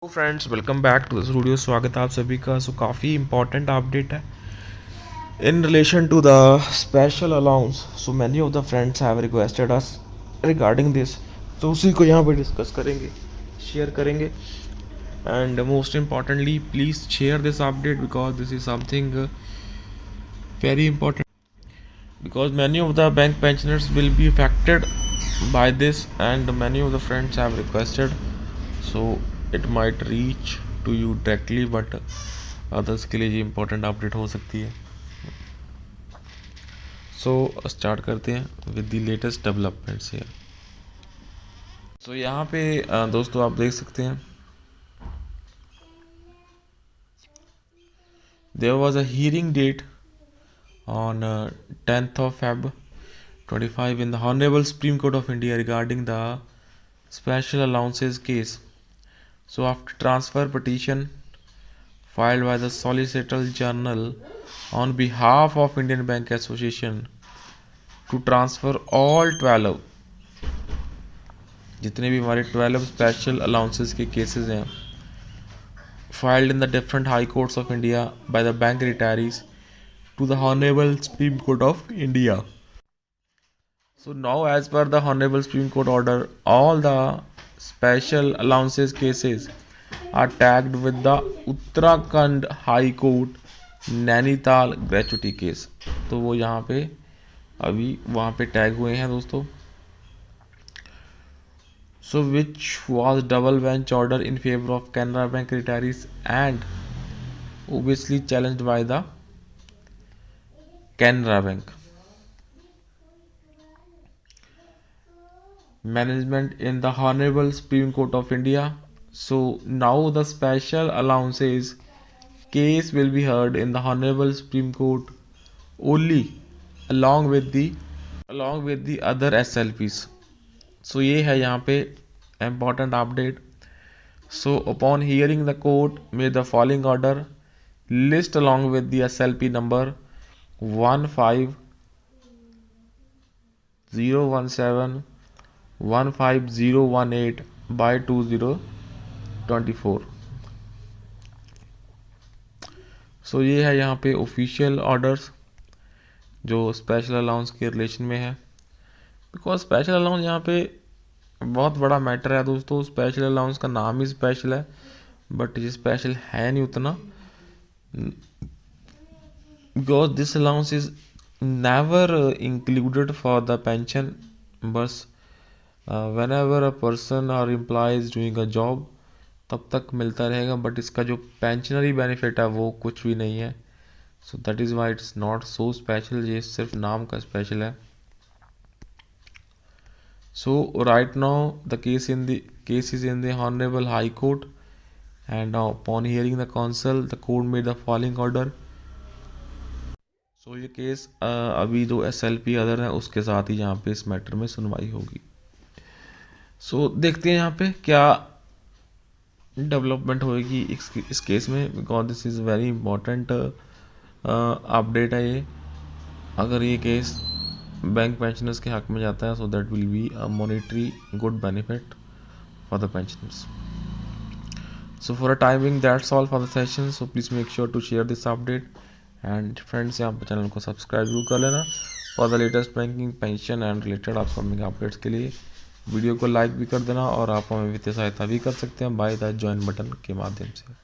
Friends, welcome back to this video. स्वागत है आप सभी का। काफ़ी इंपॉर्टेंट अपडेट है in relation to the special allowance. Many of the friends have requested us regarding this, तो उसी को यहाँ पे डिस्कस करेंगे, शेयर करेंगे। And most importantly please share this update because this is something very important, because many of the bank pensioners will be affected by this and many of the friends have requested, so it might reach to you directly, but others के लिए ये important update हो सकती है। Start करते हैं with the latest developments here। यहाँ पे दोस्तों आप देख सकते हैं, there was a hearing date on 10th of Feb 25 in the Honorable Supreme Court of India regarding the special allowances case. So after transfer petition filed by the Solicitor General on behalf of Indian Bank Association to transfer all 12 जितने भी हमारे 12 special allowances के cases हैं filed in the different high courts of India by the bank retirees to the Honorable Supreme Court of India. So now, as per the Honorable Supreme Court order, all the special allowances cases are tagged with the Uttarakhand High Court Nainital gratuity case. तो वो यहाँ पे अभी वहाँ पे tag हुए हैं दोस्तों। So which was double bench order in favor of Canara Bank retirees and obviously challenged by the Canara Bank management in the Honorable Supreme Court of India. So now the special allowances case will be heard in the Honorable Supreme Court only along with the other SLPs. So ये है यहाँ पे important update. So upon hearing the court made the following order, list along with the SLP number 15017 15018 by 2024। सो ये है यहाँ पे official orders जो special allowance के रिलेशन में है। बिकॉज स्पेशल अलाउंस यहाँ पे बहुत बड़ा मैटर है दोस्तों। स्पेशल अलाउंस का नाम ही स्पेशल है, बट ये स्पेशल है नहीं उतना, because this allowance is never included for the pension. बस whenever a person or employee is doing a job तब तक मिलता रहेगा, बट इसका जो पेंशनरी बेनिफिट है वो कुछ भी नहीं है। So that is why it's not so special, ये सिर्फ नाम का स्पेशल है। So right now the case is in the honourable high court and upon hearing the counsel the court made the following order. So ये case अभी जो SLP other है उसके साथ ही यहाँ पे इस मैटर में सुनवाई होगी। सो देखते हैं यहाँ पे क्या डेवलपमेंट होएगी इस केस में, because this is very important update है ये। अगर ये केस बैंक पेंशनर्स के हक में जाता है, so that will be a monetary good benefit for the pensioners. So for a timing that's all for the session. So please make sure to share this update and friends यहाँ पर channel को subscribe जरूर कर लेना for the latest banking, pension and related upcoming updates के लिए। Video को like भी कर देना और आप हमें वित्तीय सहायता भी कर सकते हैं बाय द ज्वाइन बटन के माध्यम से।